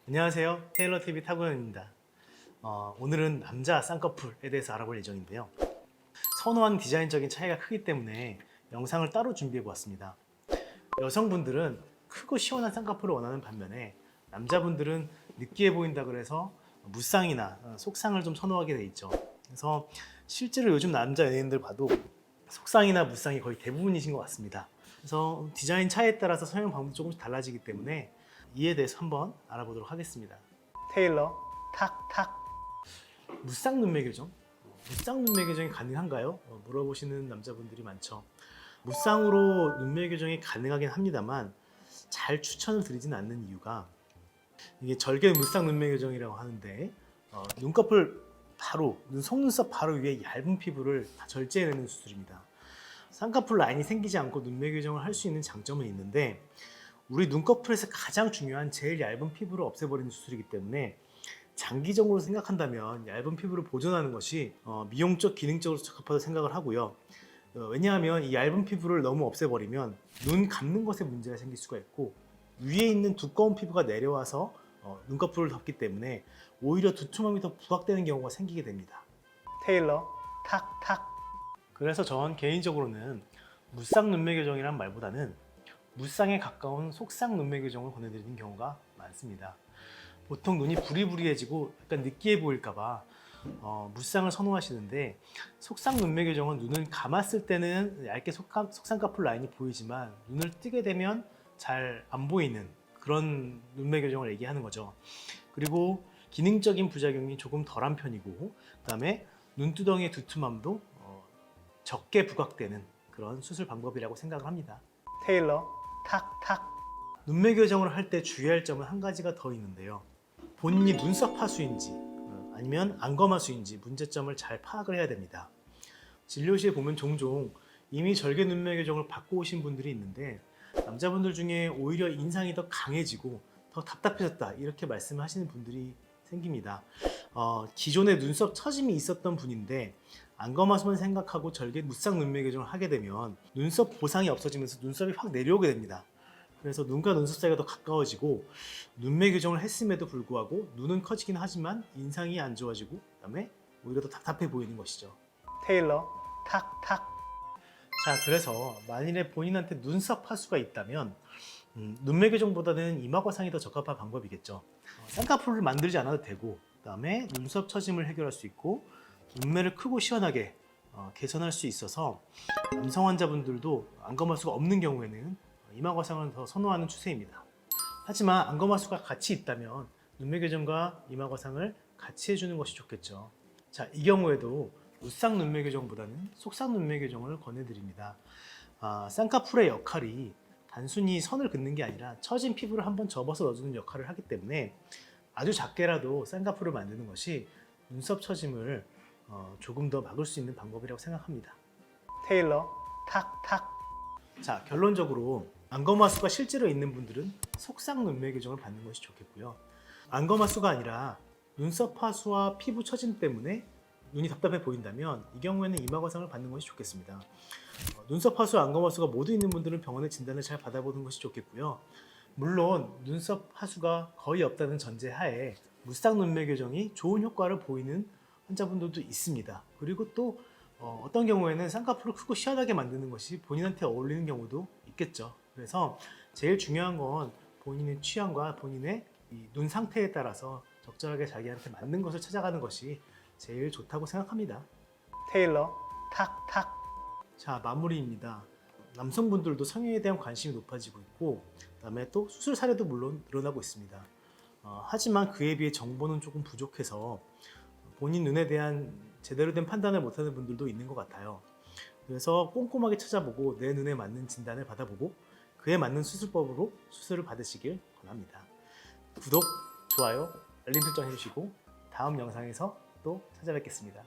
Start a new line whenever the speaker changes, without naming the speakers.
안녕하세요. 테일러TV 타구현입니다. 오늘은 남자 쌍꺼풀에 대해서 알아볼 예정인데요. 선호하는 디자인적인 차이가 크기 때문에 영상을 따로 준비해 보았습니다. 여성분들은 크고 시원한 쌍꺼풀을 원하는 반면에 남자분들은 느끼해 보인다 그래서 무쌍이나 속쌍을 좀 선호하게 돼 있죠. 그래서 실제로 요즘 남자 연예인들 봐도 속쌍이나 무쌍이 거의 대부분이신 것 같습니다. 그래서 디자인 차이에 따라서 설명 방법이 조금씩 달라지기 때문에 이에 대해서 한번 알아보도록 하겠습니다. 테일러 탁탁 무쌍 눈매 교정? 무쌍 눈매 교정이 가능한가요? 물어보시는 남자분들이 많죠. 무쌍으로 눈매 교정이 가능하긴 합니다만 잘 추천을 드리진 않는 이유가 이게 절개 무쌍 눈매 교정이라고 하는데 눈꺼풀 바로 속눈썹 바로 위에 얇은 피부를 다 절제해내는 수술입니다. 쌍꺼풀 라인이 생기지 않고 눈매 교정을 할 수 있는 장점은 있는데 우리 눈꺼풀에서 가장 중요한 제일 얇은 피부를 없애버리는 수술이기 때문에 장기적으로 생각한다면 얇은 피부를 보존하는 것이 미용적, 기능적으로 적합하다고 생각을 하고요. 왜냐하면 이 얇은 피부를 너무 없애버리면 눈 감는 것에 문제가 생길 수가 있고 위에 있는 두꺼운 피부가 내려와서 눈꺼풀을 덮기 때문에 오히려 두툼함이 더 부각되는 경우가 생기게 됩니다. 테일러 탁탁. 그래서 전 개인적으로는 무쌍 눈매 교정이란 말보다는 무쌍에 가까운 속쌍 눈매 교정을 권해드리는 경우가 많습니다. 보통 눈이 부리부리해지고 약간 느끼해 보일까봐 무쌍을 선호하시는데 속쌍 눈매 교정은 눈을 감았을 때는 얇게 속쌍꺼풀 라인이 보이지만 눈을 뜨게 되면 잘 안 보이는 그런 눈매 교정을 얘기하는 거죠. 그리고 기능적인 부작용이 조금 덜한 편이고 그 다음에 눈두덩이의 두툼함도 적게 부각되는 그런 수술 방법이라고 생각을 합니다. 테일러 탁탁. 눈매 교정을 할 때 주의할 점은 한 가지가 더 있는데요. 본인이 눈썹 하수인지 아니면 안검하수인지 문제점을 잘 파악을 해야 됩니다. 진료실에 보면 종종 이미 절개 눈매 교정을 받고 오신 분들이 있는데 남자분들 중에 오히려 인상이 더 강해지고 더 답답해졌다 이렇게 말씀을 하시는 분들이 생깁니다. 기존에 눈썹 처짐이 있었던 분인데 안검하수만 생각하고 절개 무쌍 눈매 교정을 하게 되면 눈썹 보상이 없어지면서 눈썹이 확 내려오게 됩니다. 그래서 눈과 눈썹 사이가 더 가까워지고 눈매 교정을 했음에도 불구하고 눈은 커지긴 하지만 인상이 안 좋아지고 그다음에 오히려 더 답답해 보이는 것이죠. 테일러 탁탁. 자, 그래서 만일에 본인한테 눈썹 하수가 있다면 눈매 교정보다는 이마거상이 더 적합한 방법이겠죠. 쌍꺼풀을 만들지 않아도 되고 그다음에 눈썹 처짐을 해결할 수 있고 눈매를 크고 시원하게 개선할 수 있어서 남성 환자분들도 안검하수가 없는 경우에는 이마거상을 더 선호하는 추세입니다. 하지만 안검하수가 같이 있다면 눈매 교정과 이마거상을 같이 해주는 것이 좋겠죠. 자, 이 경우에도 무쌍 눈매 교정보다는 속쌍 눈매 교정을 권해드립니다. 쌍꺼풀의 역할이 단순히 선을 긋는 게 아니라 처진 피부를 한번 접어서 넣어주는 역할을 하기 때문에 아주 작게라도 쌍꺼풀을 만드는 것이 눈썹 처짐을 조금 더 막을 수 있는 방법이라고 생각합니다. 테일러 탁탁. 자, 결론적으로 안검하수가 실제로 있는 분들은 속쌍 눈매 교정을 받는 것이 좋겠고요. 안검하수가 아니라 눈썹 하수와 피부 처짐 때문에 눈이 답답해 보인다면 이 경우에는 이마거상을 받는 것이 좋겠습니다. 눈썹 하수, 안검하수가 모두 있는 분들은 병원의 진단을 잘 받아보는 것이 좋겠고요. 물론 눈썹 하수가 거의 없다는 전제하에 무쌍 눈매 교정이 좋은 효과를 보이는 환자분들도 있습니다. 그리고 또 어떤 경우에는 쌍꺼풀을 크고 시원하게 만드는 것이 본인한테 어울리는 경우도 있겠죠. 그래서 제일 중요한 건 본인의 취향과 본인의 눈 상태에 따라서 적절하게 자기한테 맞는 것을 찾아가는 것이 제일 좋다고 생각합니다. 테일러 탁탁. 자, 마무리입니다. 남성분들도 성형에 대한 관심이 높아지고 있고 그다음에 또 수술 사례도 물론 늘어나고 있습니다. 하지만 그에 비해 정보는 조금 부족해서 본인 눈에 대한 제대로 된 판단을 못하는 분들도 있는 것 같아요. 그래서 꼼꼼하게 찾아보고 내 눈에 맞는 진단을 받아보고 그에 맞는 수술법으로 수술을 받으시길 권합니다. 구독, 좋아요, 알림 설정 해주시고 다음 영상에서 또 찾아뵙겠습니다.